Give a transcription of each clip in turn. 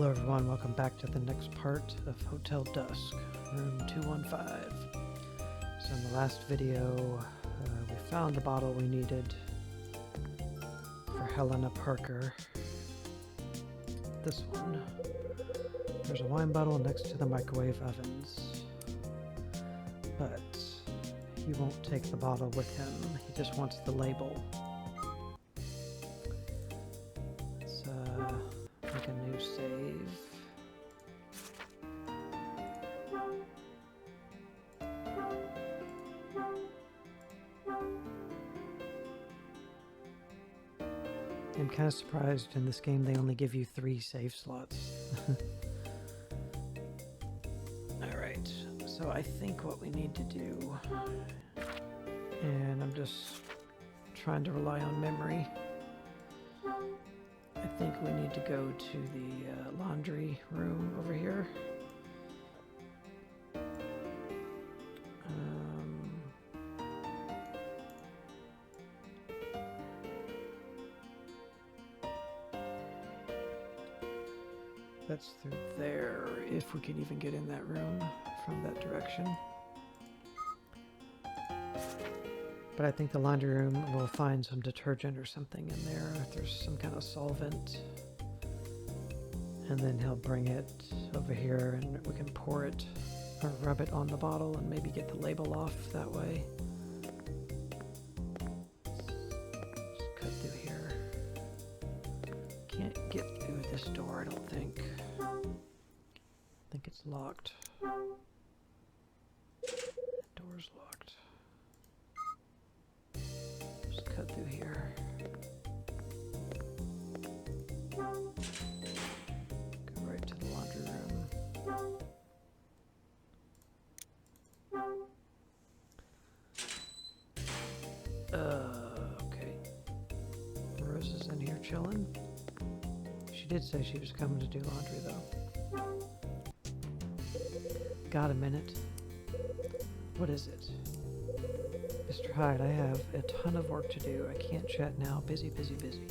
Hello everyone, welcome back to the next part of Hotel Dusk, room 215. So in the last video, we found the bottle we needed for Helena Parker. This one. There's a wine bottle next to the microwave ovens. But he won't take the bottle with him, he just wants the label. Make a new save. I'm kind of surprised in this game they only give you 3 save slots. Alright, so I think what we need to do, and I'm just trying to rely on memory, I think we need to go to the laundry room over here. That's through there, if we can even get in that room from that direction. But I think the laundry room will find some detergent or something in there. If there's some kind of solvent. And then he'll bring it over here and we can pour it or rub it on the bottle and maybe get the label off that way. Just cut through here. Can't get through this door, I don't think. I think it's locked. Door's locked. Just cut through here. Go right to the laundry room. Okay. Rose is in here chilling. She did say she was coming to do laundry though. Got a minute? What is it? Mr. Hyde, I have a ton of work to do. I can't chat now. Busy, busy, busy.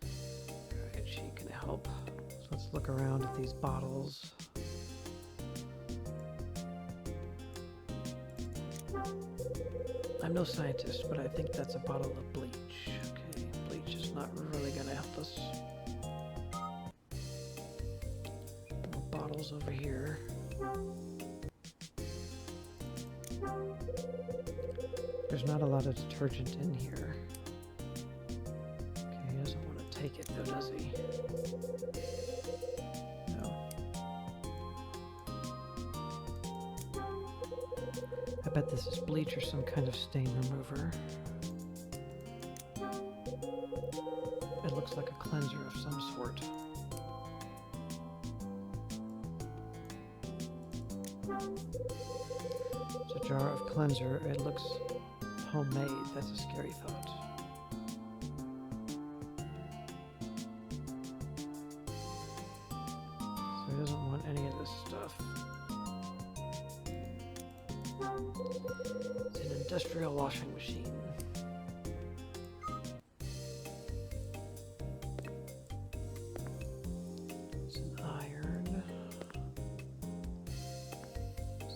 Alright, she can help. So let's look around at these bottles. I'm no scientist, but I think that's a bottle of bleach. Okay, bleach is not really going to help us. More bottles over here. There's not a lot of detergent in here. Okay, he doesn't want to take it though, does he? No. I bet this is bleach or some kind of stain remover. It looks like a cleanser of some sort. It's a jar of cleanser. It looks homemade. That's a scary thought. So he doesn't want any of this stuff. It's an industrial washing machine. It's an iron.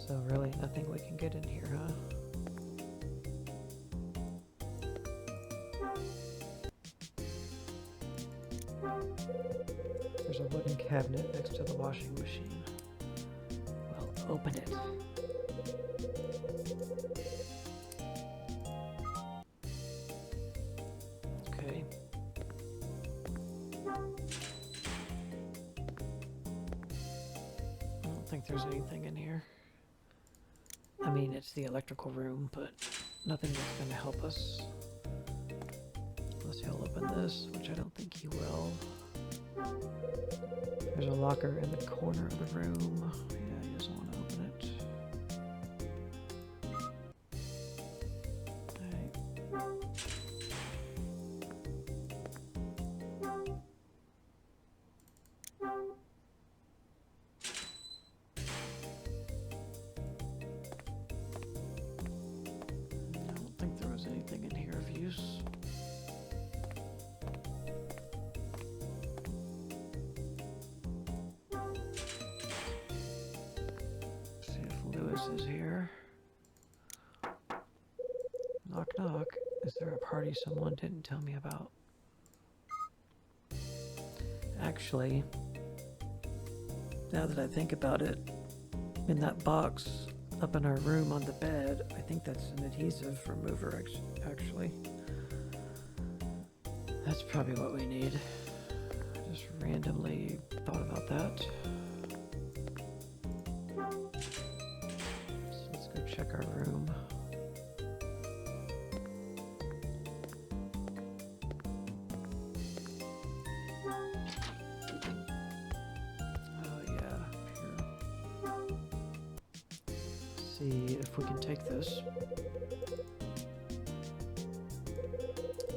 So really nothing we can get in here, huh? There's a wooden cabinet next to the washing machine. Well, open it. Okay. I don't think there's anything in here. I mean, it's the electrical room, but nothing that's going to help us. Unless he'll open this, which I don't think he will. There's a locker in the corner of the room. Yeah, he doesn't want to open it. Alright. I don't think there was anything in here of use. Lewis is here. Knock, knock. Is there a party someone didn't tell me about? Actually, now that I think about it, in that box up in our room on the bed, I think that's an adhesive remover, actually. That's probably what we need. I just randomly thought about that. So let's go check our room. See if we can take this.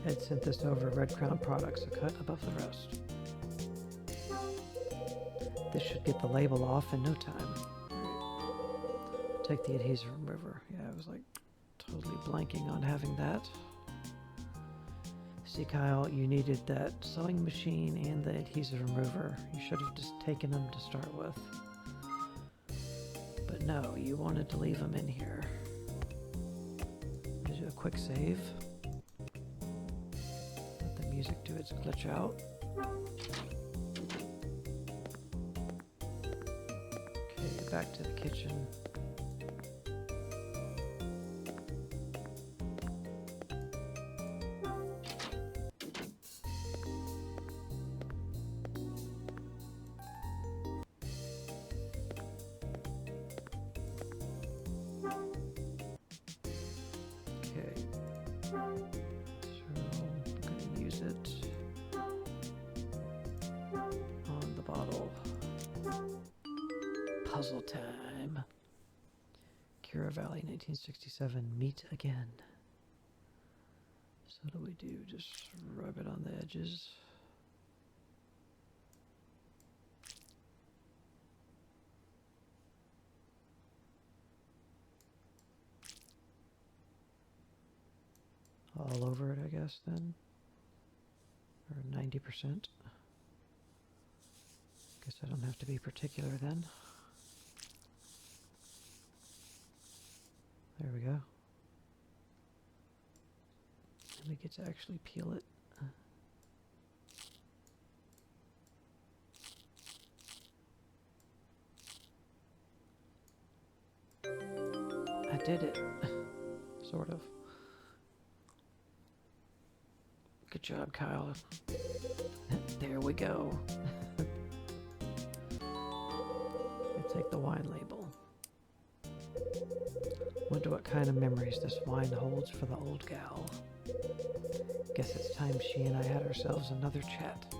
Ed sent this over Red Crown Products, a cut above the rest. This should get the label off in no time. Take the adhesive remover. Yeah, I was like totally blanking on having that. See, Kyle, you needed that sewing machine and the adhesive remover. You should have just taken them to start with. But no, you wanted to leave them in here. Do a quick save. Let the music do its glitch out. Okay, back to the kitchen. Puzzle time. Kira Valley, 1967. Meet again. So what do we do? Just rub it on the edges. All over it, I guess, then. Or 90%. Guess I don't have to be particular then. There we go. And we get to actually peel it. I did it. Sort of. Good job, Kyle. There we go. I take the wine label. Wonder what kind of memories this wine holds for the old gal. Guess it's time she and I had ourselves another chat.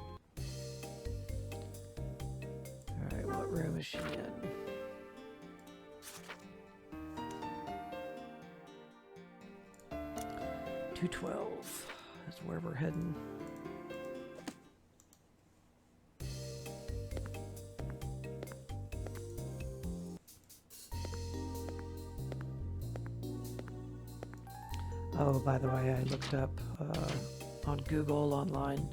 Alright, what room is she in? $212. That's where we're heading. Oh, by the way, I looked up on Google online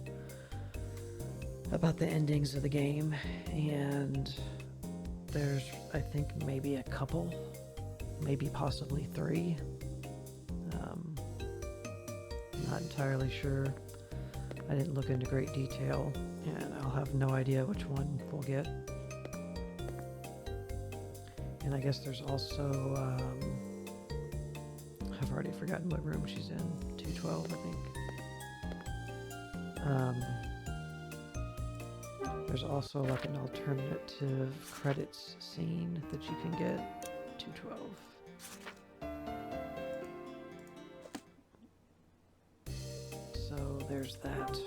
about the endings of the game, and there's, I think, maybe a couple, maybe possibly 3. Not entirely sure. I didn't look into great detail, and I'll have no idea which one we'll get. And I guess there's also, I've already forgotten what room she's in. 212, I think. There's also like an alternative credits scene that you can get. 212. So there's that.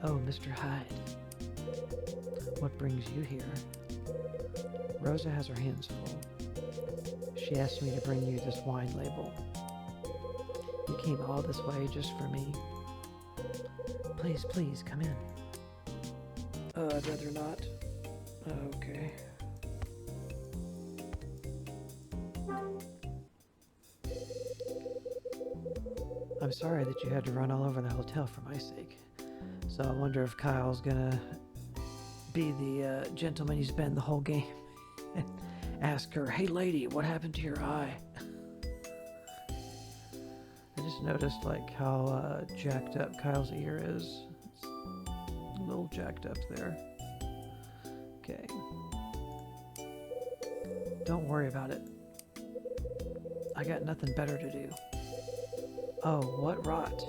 Oh, Mr. Hyde. What brings you here? Rosa has her hands full. She asked me to bring you this wine label. You came all this way just for me. Please, please, come in. I'd rather not. Okay. I'm sorry that you had to run all over the hotel for my sake. So I wonder if Kyle's gonna be the gentleman he's been the whole game and ask her, "Hey lady, what happened to your eye?" I just noticed like how jacked up Kyle's ear is. It's a little jacked up there. Okay. Don't worry about it. I got nothing better to do. Oh, what rot.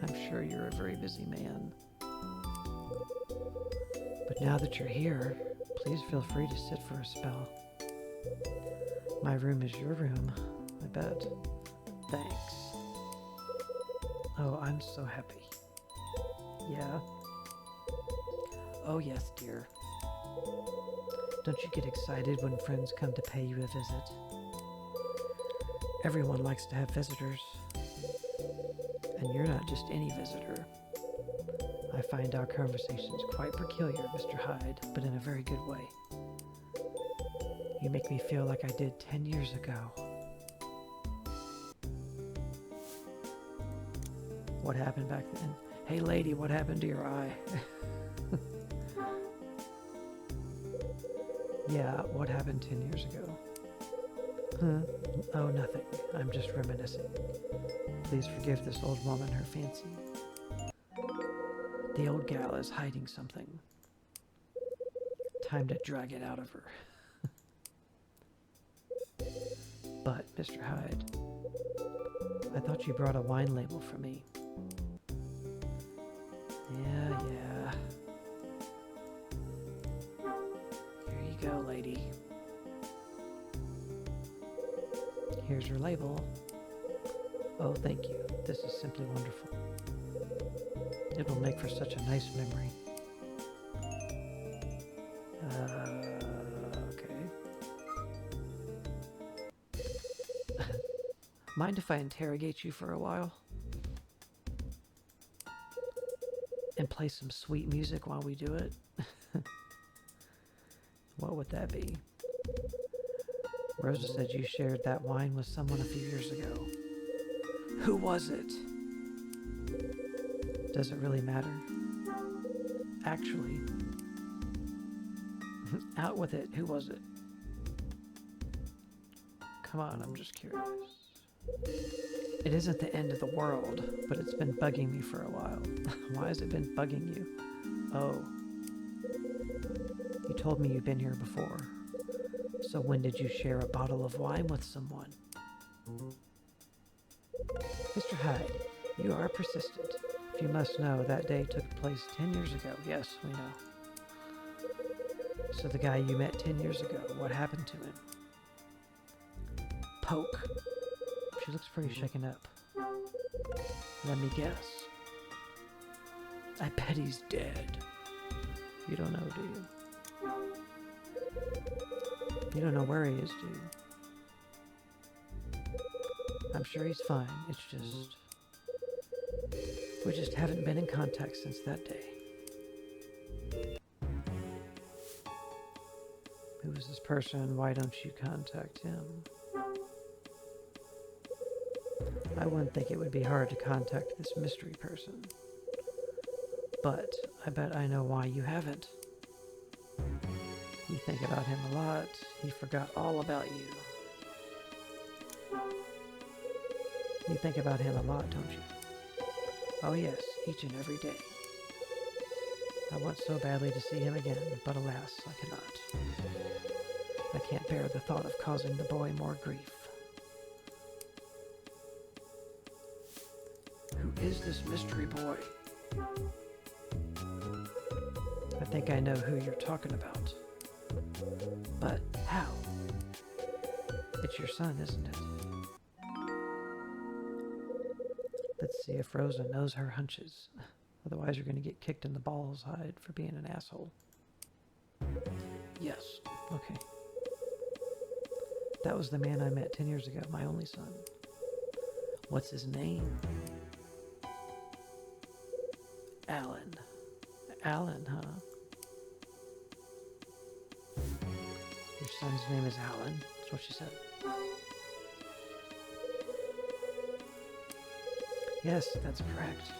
I'm sure you're a very busy man. But now that you're here, please feel free to sit for a spell. My room is your room, I bet. Thanks. Oh, I'm so happy. Yeah? Oh, yes, dear. Don't you get excited when friends come to pay you a visit? Everyone likes to have visitors. And you're not just any visitor. I find our conversations quite peculiar, Mr. Hyde, but in a very good way. You make me feel like I did 10 years ago. What happened back then? Hey lady, what happened to your eye? Yeah, what happened 10 years ago? Oh, nothing. I'm just reminiscing. Please forgive this old woman her fancy. The old gal is hiding something. Time to drag it out of her. But, Mr. Hyde, I thought you brought a wine label for me. Yeah. Here you go, lady. Here's your label. Oh, thank you. This is simply wonderful. It will make for such a nice memory. Okay. Mind if I interrogate you for a while? And play some sweet music while we do it? What would that be? Rosa said you shared that wine with someone a few years ago. Who was it? Does it really matter? Actually, out with it. Who was it? Come on, I'm just curious. It isn't the end of the world, but it's been bugging me for a while. Why has it been bugging you? Oh. You told me you've been here before. So when did you share a bottle of wine with someone? Mr. Hyde, you are persistent. If you must know, that day took place 10 years ago. Yes, we know. So the guy you met 10 years ago, what happened to him? Poke. She looks pretty shaken up. Let me guess. I bet he's dead. You don't know, do you? You don't know where he is, do you? I'm sure he's fine. It's just... we just haven't been in contact since that day. Who is this person? Why don't you contact him? I wouldn't think it would be hard to contact this mystery person. But I bet I know why you haven't. You think about him a lot. He forgot all about you. You think about him a lot, don't you? Oh yes, each and every day. I want so badly to see him again, but alas, I cannot. I can't bear the thought of causing the boy more grief. Who is this mystery boy? I think I know who you're talking about. But how? It's your son, isn't it? Let's see if Rosa knows her hunches. Otherwise you're going to get kicked in the balls, Hyde, for being an asshole. Yes. Okay. That was the man I met 10 years ago, my only son. What's his name? Alan. Alan, huh? Your son's name is Alan. That's what she said. Yes, that's correct.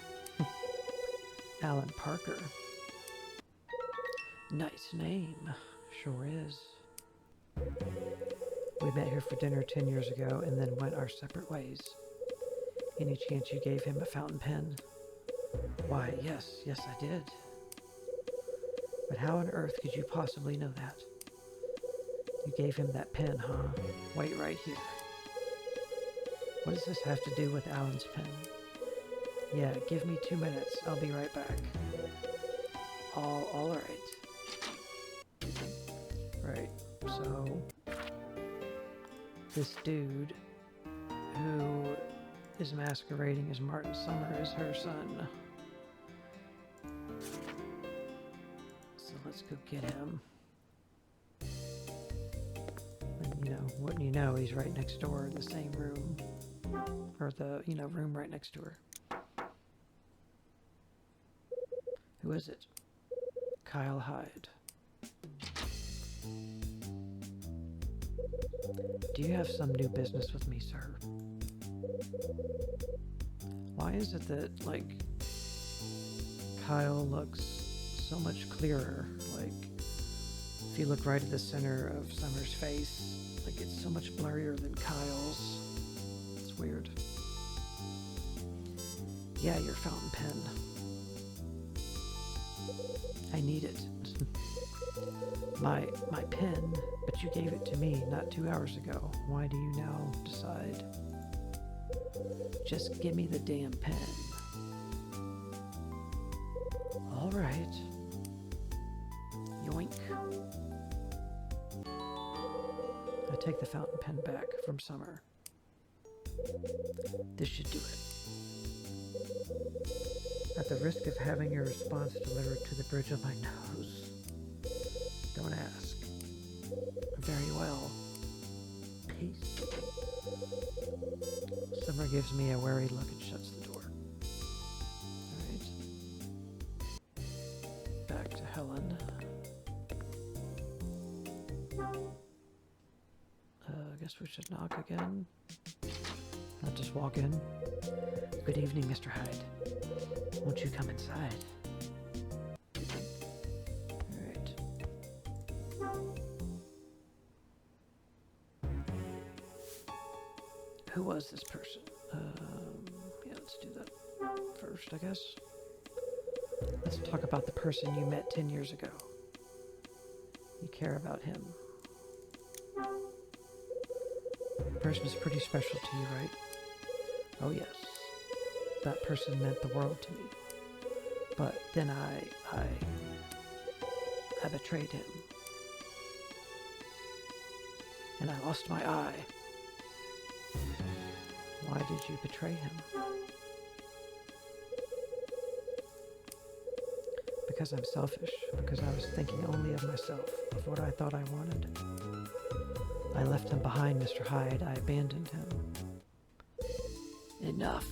Alan Parker. Nice name. Sure is. We met here for dinner 10 years ago and then went our separate ways. Any chance you gave him a fountain pen? Why, yes, I did. But how on earth could you possibly know that? You gave him that pen, huh? Wait right here. What does this have to do with Alan's pen? Yeah, give me 2 minutes. I'll be right back. All right. Right, so this dude who is masquerading as Martin Summer is her son. So let's go get him. And, wouldn't you know, he's right next door in the same room. Or the, room right next to her. Who is it? Kyle Hyde. Do you have some new business with me, sir? Why is it that, Kyle looks so much clearer? If you look right at the center of Summer's face, it's so much blurrier than Kyle's. It's weird. Yeah, your fountain pen. I need it. My pen, but you gave it to me not 2 hours ago. Why do you now decide? Just give me the damn pen. All right. Yoink. I take the fountain pen back from Summer. This should do it. At the risk of having your response delivered to the bridge of my nose. Don't ask. Very well. Peace. Summer gives me a wary look and shuts the door. Alright. Back to Helen. I guess we should knock again. Not just walk in. Good evening, Mr. Hyde. Won't you come inside? Alright. Who was this person? Yeah, let's do that first, I guess. Let's talk about the person you met 10 years ago. You care about him. The person is pretty special to you, right? Oh, yes. That person meant the world to me. But then I betrayed him. And I lost my eye. Why did you betray him? Because I'm selfish. Because I was thinking only of myself, of what I thought I wanted. I left him behind, Mr. Hyde. I abandoned him. Enough.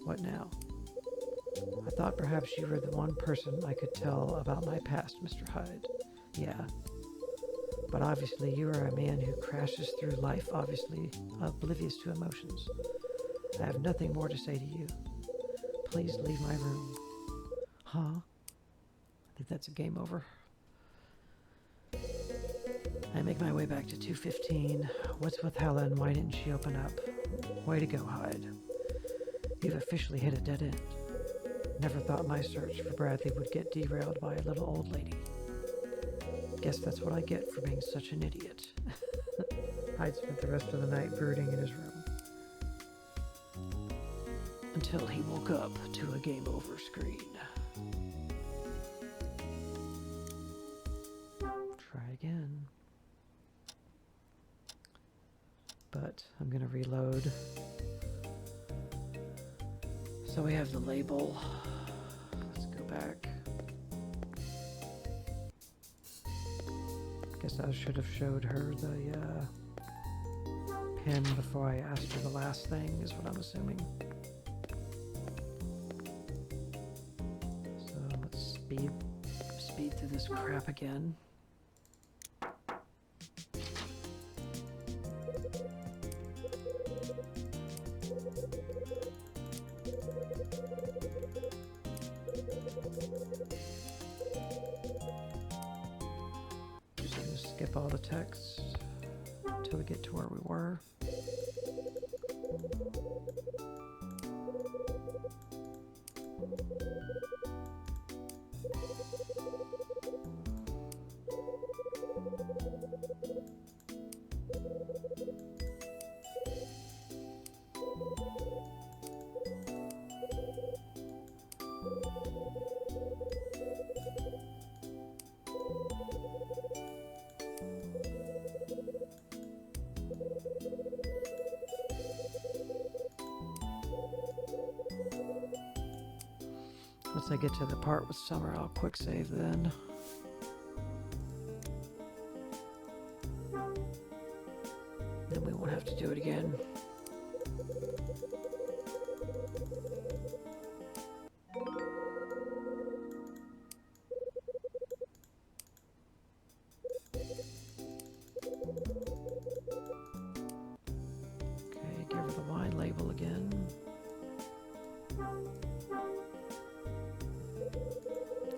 What now? I thought perhaps you were the one person I could tell about my past, Mr. Hyde. Yeah. But obviously you are a man who crashes through life, obviously oblivious to emotions. I have nothing more to say to you. Please leave my room. Huh? I think that's a game over. I make my way back to 215. What's with Helen? Why didn't she open up? Way to go, Hyde. You've officially hit a dead end. Never thought my search for Bradley would get derailed by a little old lady. Guess that's what I get for being such an idiot. Hyde spent the rest of the night brooding in his room. Until he woke up to a game over screen. Try again. But I'm gonna reload. So we have the label. Let's go back. Guess I should have showed her the pen before I asked her the last thing, is what I'm assuming. So let's speed through this crap again. skip all the text until we get to where we were. Once I get to the part with Summer, I'll quick save then. Then we won't have to do it again. Okay, give her the wine label again.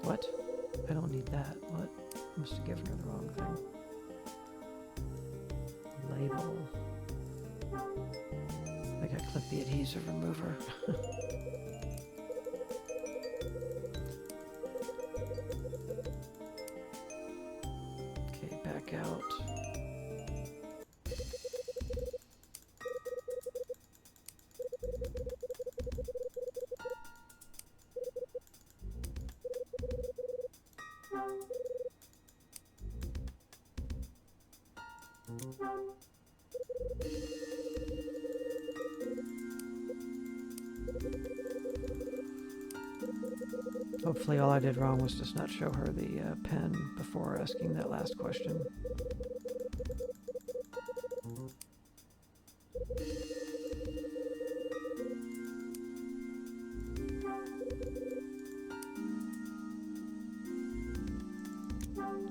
What? I don't need that. What? I must have given her the wrong thing. Label. I think I clicked the adhesive remover. Okay, back out. Hopefully all I did wrong was just not show her the pen before asking that last question.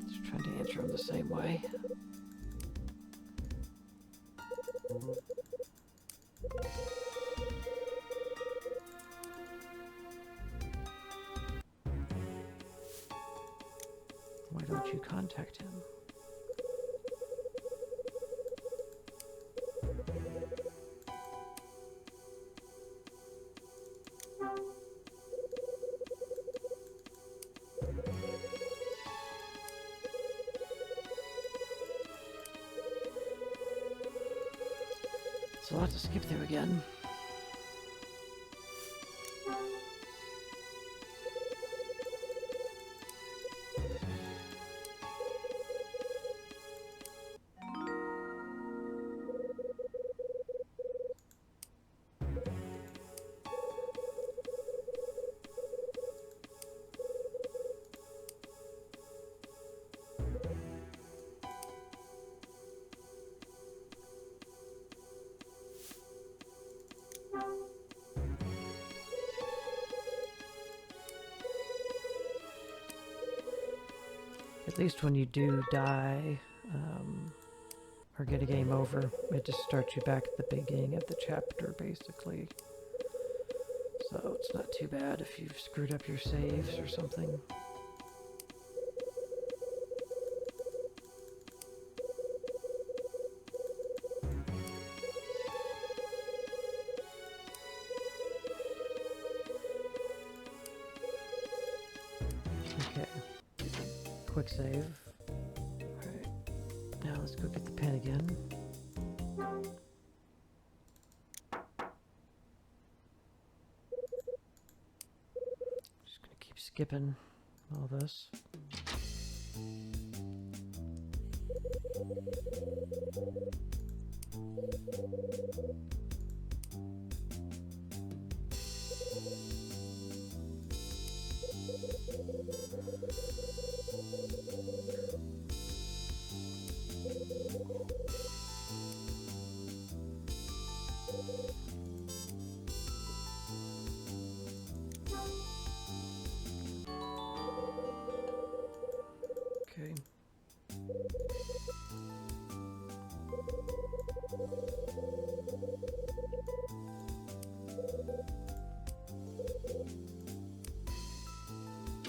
Just trying to answer them the same way. Why don't you contact him? It's a lot to skip through again. At least when you do die, or get a game over, it just starts you back at the beginning of the chapter, basically. So it's not too bad if you've screwed up your saves or something. Okay. Quick save. Alright. Now let's go get the pen again. Just gonna keep skipping all this. Okay.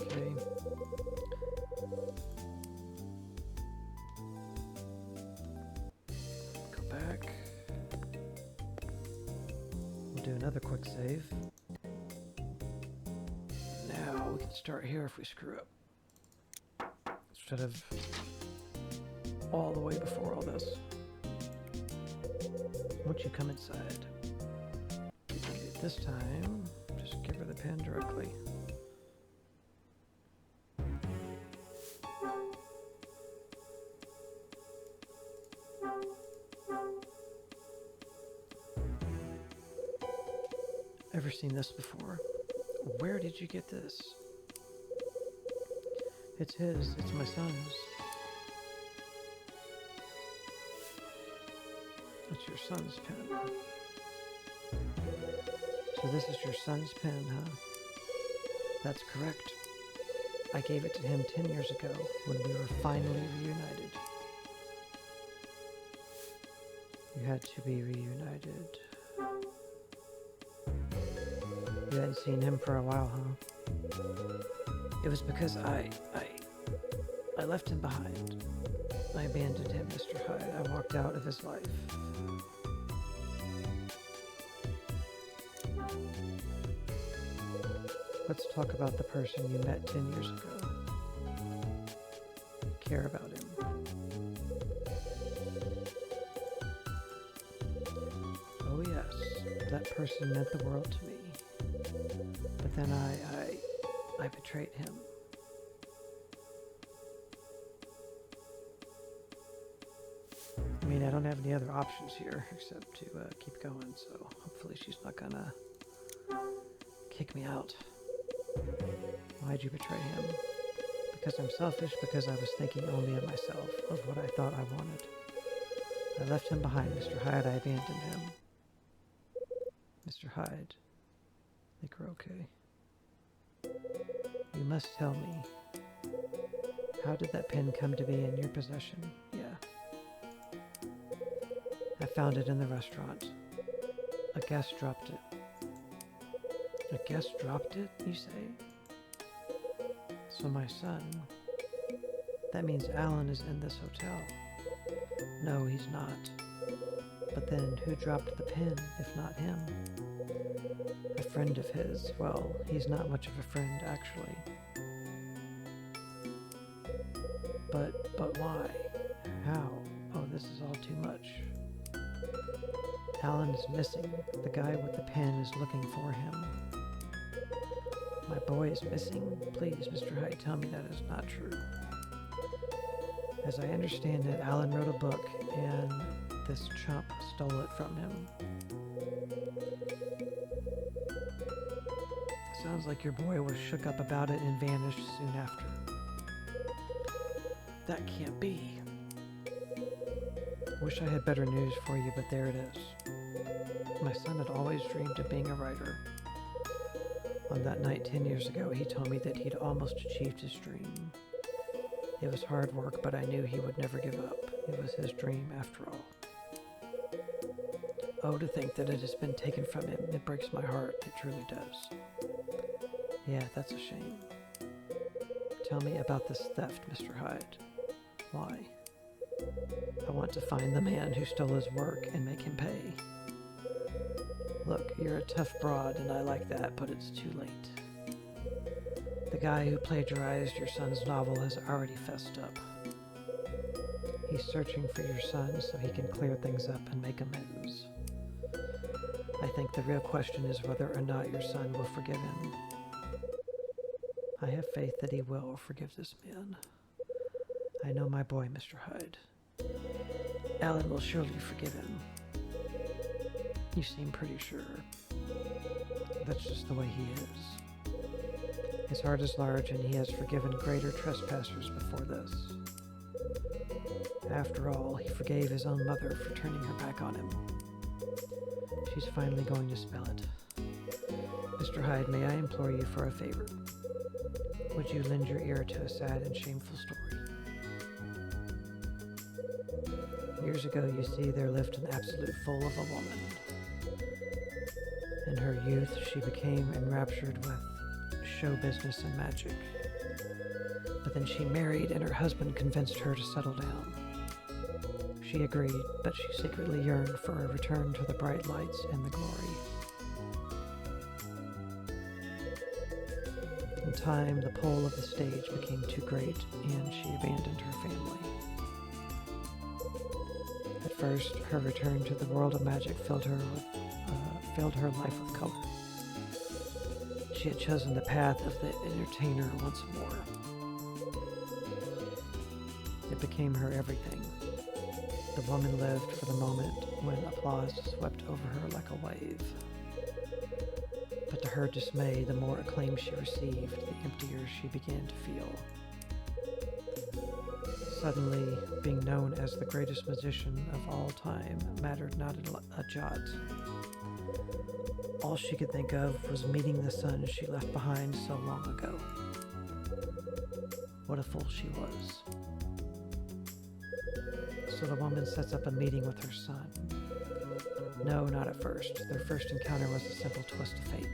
Okay. another quick save. Now we can start here if we screw up. Instead of all the way before all this. Once you come inside, okay, this time, just give her the pen directly. Ever seen this before? Where did you get this? It's his. It's my son's. It's your son's pen. So this is your son's pen, huh? That's correct. I gave it to him 10 years ago when we were finally reunited. You had to be reunited. You hadn't seen him for a while, huh? It was because I left him behind. I abandoned him, Mr. Hyde. I walked out of his life. Let's talk about the person you met 10 years ago. Care about him. Oh yes, that person meant the world to me. But then I betrayed him. I mean, I don't have any other options here except to keep going, so hopefully she's not gonna kick me out. Why'd you betray him? Because I'm selfish, because I was thinking only of myself, of what I thought I wanted. I left him behind, Mr. Hyde. I abandoned him. Mr. Hyde, I think we're okay. You must tell me, how did that pen come to be in your possession? Yeah. I found it in the restaurant. A guest dropped it. A guest dropped it, you say? So my son, that means Alan is in this hotel. No, he's not. But then who dropped the pen, if not him? A friend of his. Well, he's not much of a friend, actually. But why? How? Oh, this is all too much. Alan is missing. The guy with the pen is looking for him. My boy is missing. Please, Mr. Hyde, tell me that is not true. As I understand it, Alan wrote a book, and this chump stole it from him. Sounds like your boy was shook up about it and vanished soon after. That can't be. Wish I had better news for you, but there it is. My son had always dreamed of being a writer. On that night 10 years ago, he told me that he'd almost achieved his dream. It was hard work, but I knew he would never give up. It was his dream, after all. Oh, to think that it has been taken from him. It breaks my heart. It truly does. Yeah, that's a shame. Tell me about this theft, Mr. Hyde. Why? I want to find the man who stole his work and make him pay. Look, you're a tough broad, and I like that, but it's too late. The guy who plagiarized your son's novel has already fessed up. He's searching for your son so he can clear things up and make amends. I think the real question is whether or not your son will forgive him. I have faith that he will forgive this man. I know my boy, Mr. Hyde. Alan will surely forgive him. You seem pretty sure. That's just the way he is. His heart is large, and he has forgiven greater trespassers before this. After all, he forgave his own mother for turning her back on him. She's finally going to spell it. Mr. Hyde, may I implore you for a favor? Would you lend your ear to a sad and shameful story? Years ago, you see, there lived an absolute fool of a woman. In her youth, she became enraptured with show business and magic. But then she married, and her husband convinced her to settle down. She agreed, but she secretly yearned for a return to the bright lights and the glory. time, the pull of the stage became too great, and she abandoned her family. At first, her return to the world of magic filled her life with color. She had chosen the path of the entertainer once more. It became her everything. The woman lived for the moment when applause swept over her like a wave. But to her dismay, the more acclaim she received, the emptier she began to feel. Suddenly, being known as the greatest magician of all time mattered not a jot. All she could think of was meeting the son she left behind so long ago. What a fool she was. So the woman sets up a meeting with her son. No, not at first. Their first encounter was a simple twist of fate.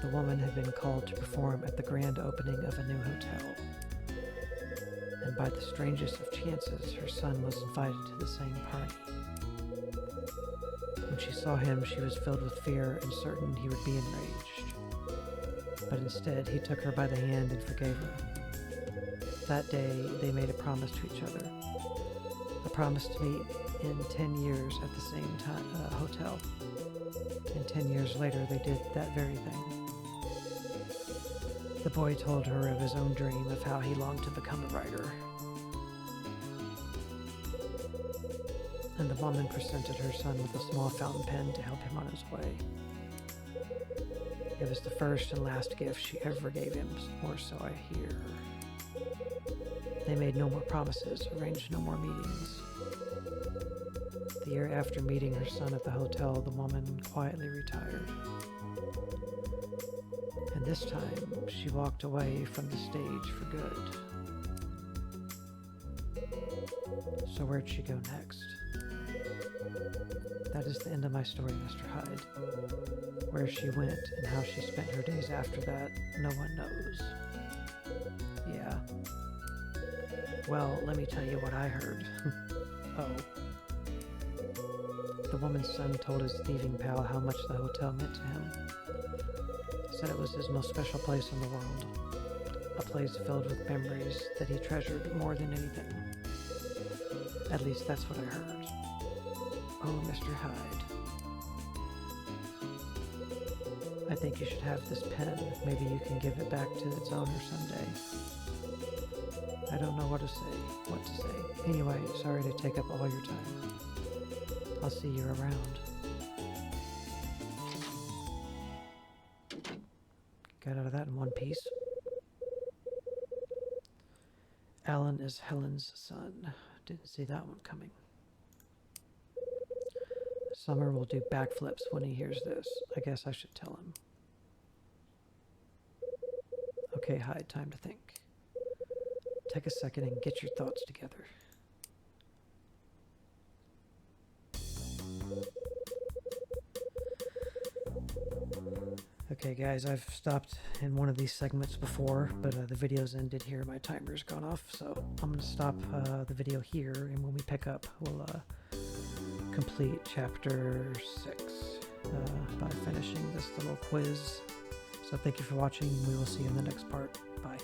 The woman had been called to perform at the grand opening of a new hotel. And by the strangest of chances, her son was invited to the same party. When she saw him, she was filled with fear and certain he would be enraged. But instead, he took her by the hand and forgave her. That day, they made a promise to each other. A promise to meet in 10 years at the same hotel. And 10 years later, they did that very thing. The boy told her of his own dream of how he longed to become a writer. And the woman presented her son with a small fountain pen to help him on his way. It was the first and last gift she ever gave him, or so I hear. They made no more promises, arranged no more meetings. The year after meeting her son at the hotel, the woman quietly retired. And this time, she walked away from the stage for good. So where'd she go next? That is the end of my story, Mr. Hyde. Where she went and how she spent her days after that, no one knows. Yeah. Well, let me tell you what I heard. Oh. The woman's son told his thieving pal how much the hotel meant to him. Said it was his most special place in the world. A place filled with memories that he treasured more than anything. At least that's what I heard. Oh, Mr. Hyde. I think you should have this pen. Maybe you can give it back to its owner someday. I don't know what to say. Anyway, sorry to take up all your time. I'll see you around. Got out of that in one piece. Alan is Helen's son. Didn't see that one coming. Summer will do backflips when he hears this. I guess I should tell him. Okay, Hyde, time to think. Take a second and get your thoughts together. Okay guys, I've stopped in one of these segments before, but the video's ended here. My timer's gone off, so I'm going to stop the video here, and when we pick up, we'll complete chapter 6 by finishing this little quiz. So thank you for watching. We will see you in the next part. Bye.